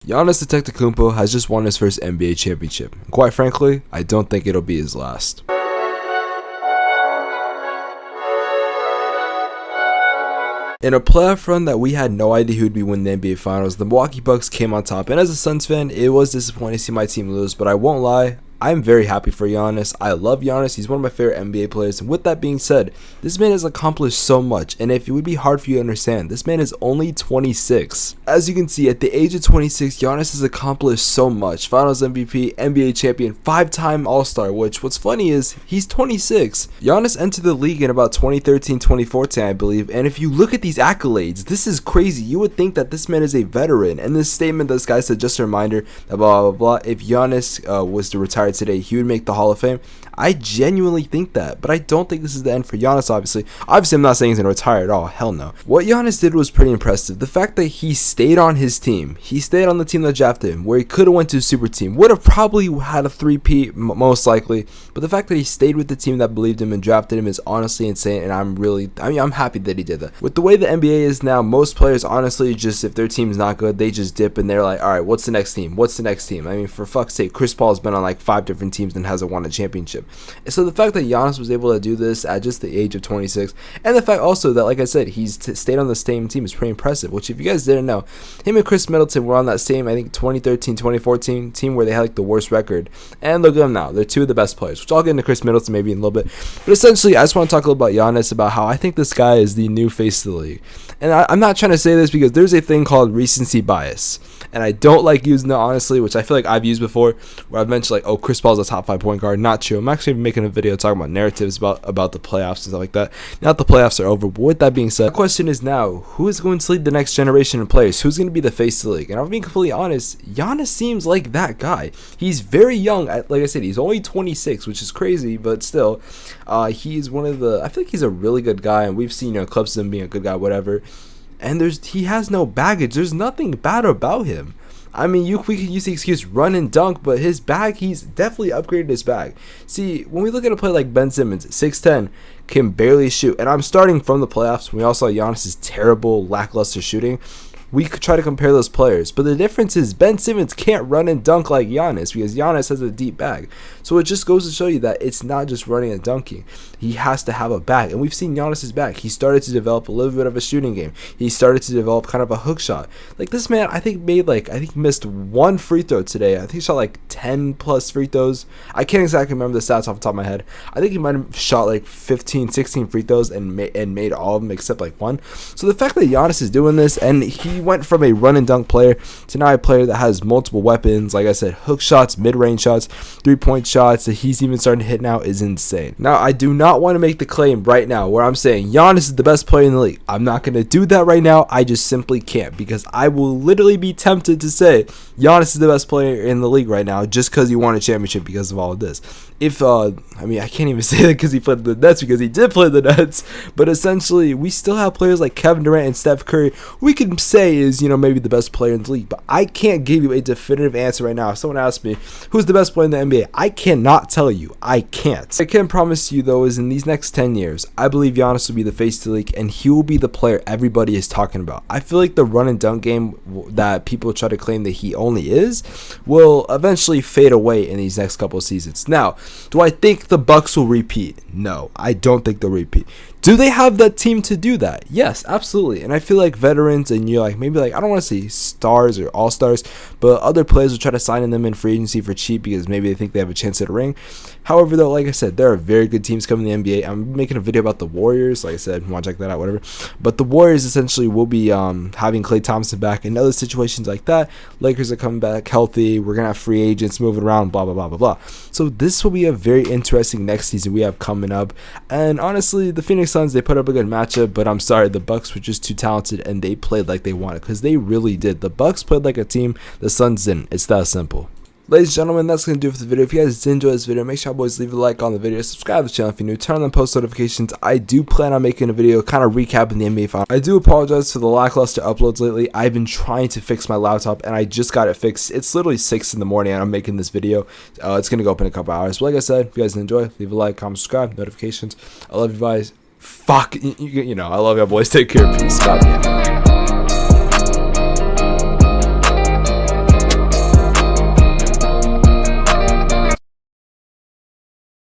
Giannis Antetokounmpo has just won his first NBA championship. And quite frankly, I don't think it'll be his last. In a playoff run that we had no idea who'd be winning the NBA Finals, the Milwaukee Bucks came on top, and as a Suns fan, it was disappointing to see my team lose, but I won't lie, I'm very happy for Giannis. I love Giannis. He's one of my favorite NBA players. And with that being said, this man has accomplished so much. And if it would be hard for you to understand, this man is only 26. As you can see, at the age of 26, Giannis has accomplished so much. Finals MVP, NBA champion, 5-time All-Star, which what's funny is he's 26. Giannis entered the league in about 2013, 2014, I believe. And if you look at these accolades, this is crazy. You would think that this man is a veteran. And this statement this guy said, just a reminder, blah, blah, blah. If Giannis was to retire today, he would make the Hall of Fame. I genuinely think that, but I don't think this is the end for Giannis, obviously. Obviously, I'm not saying he's going to retire at all. Hell no. What Giannis did was pretty impressive. The fact that he stayed on his team. He stayed on the team that drafted him, where he could have went to a super team. Would have probably had a 3-peat, most likely. But the fact that he stayed with the team that believed him and drafted him is honestly insane, and I'm happy that he did that. With the way the NBA is now, most players, honestly, just if their team's not good, they just dip and they're like, all right, what's the next team? What's the next team? I mean, for fuck's sake, Chris Paul's been on like 5 different teams and hasn't won a championship. And so the fact that Giannis was able to do this at just the age of 26, and the fact also that, like I said, he's stayed on the same team is pretty impressive, which if you guys didn't know, him and Chris Middleton were on that same, I think, 2013, 2014 team where they had like the worst record. And look at them now. They're 2 of the best players, which I'll get into Chris Middleton maybe in a little bit. But essentially, I just want to talk a little about Giannis, about how I think this guy is the new face of the league. And I'm not trying to say this because there's a thing called recency bias. And I don't like using it, honestly, which I feel like I've used before, where I've mentioned like, oh, Chris Paul's a top 5 point guard. Not true. I'm actually making a video talking about narratives about the playoffs and stuff like that. Now that the playoffs are over, but with that being said, the question is now, who is going to lead the next generation of players? Who's going to be the face of the league? And I'm being completely honest, Giannis seems like that guy. He's very young. Like I said, he's only 26, which is crazy, but still, he's one of the, I feel like he's a really good guy, and we've seen, clips of him being a good guy, whatever. And he has no baggage. There's nothing bad about him. I mean, we could use the excuse run and dunk, but his bag, he's definitely upgraded his bag. See, when we look at a player like Ben Simmons, 6'10", can barely shoot. And I'm starting from the playoffs when we all saw Giannis' terrible, lackluster shooting. We could try to compare those players, but the difference is Ben Simmons can't run and dunk like Giannis because Giannis has a deep bag. So it just goes to show you that it's not just running and dunking. He has to have a bag, and we've seen Giannis' bag. He started to develop a little bit of a shooting game. He started to develop kind of a hook shot. Like this man, I think missed 1 free throw today. I think he shot like 10 plus free throws. I can't exactly remember the stats off the top of my head. I think he might have shot like 15, 16 free throws and made all of them except like 1. So the fact that Giannis is doing this, and he went from a run and dunk player to now a player that has multiple weapons, like I said, hook shots, mid-range shots, 3-point shots that he's even starting to hit now is insane. Now, I do not want to make the claim right now where I'm saying Giannis is the best player in the league. I'm not going to do that right now. I just simply can't, because I will literally be tempted to say Giannis is the best player in the league right now just because he won a championship because of all of this. I mean, I can't even say that because he played the Nets, because he did play the Nets, but essentially we still have players like Kevin Durant and Steph Curry we can say is, maybe the best player in the league, but I can't give you a definitive answer right now. If someone asks me who's the best player in the NBA, I cannot tell you. I can't. I can promise you though is in these next 10 years, I believe Giannis will be the face of the league, and he will be the player everybody is talking about. I feel like the run and dunk game that people try to claim that he only is will eventually fade away in these next couple of seasons. Now, do I think the Bucks will repeat? No, I don't think they'll repeat. Do they have that team to do that? Yes, absolutely. And I feel like veterans, and you're like, maybe like, I don't want to say stars or all-stars, but other players will try to sign them in free agency for cheap because maybe they think they have a chance at a ring. However, though, like I said, there are very good teams coming in the NBA. I'm making a video about the Warriors. Like I said, you want to check that out, whatever. But the Warriors essentially will be having Klay Thompson back. In other situations like that, Lakers are coming back healthy. We're going to have free agents moving around, blah, blah, blah, blah, blah. So this will be a very interesting next season we have coming up. And honestly, the Phoenix Suns, they put up a good matchup, but I'm sorry, the Bucks were just too talented and they played like they wanted, because they really did. The Bucks played like a team, the Suns didn't. It's that simple. Ladies and gentlemen, that's going to do it for the video. If you guys did enjoy this video, make sure you boys leave a like on the video, subscribe to the channel if you're new, turn on post notifications. I do plan on making a video kind of recapping the NBA Finals. I do apologize for the lackluster uploads lately. I've been trying to fix my laptop and I just got it fixed. It's literally 6 in the morning and I'm making this video. It's going to go up in a couple hours. But like I said, if you guys enjoy, leave a like, comment, subscribe, notifications. I love you guys. Fuck, I love you boys. Take care. Peace. God,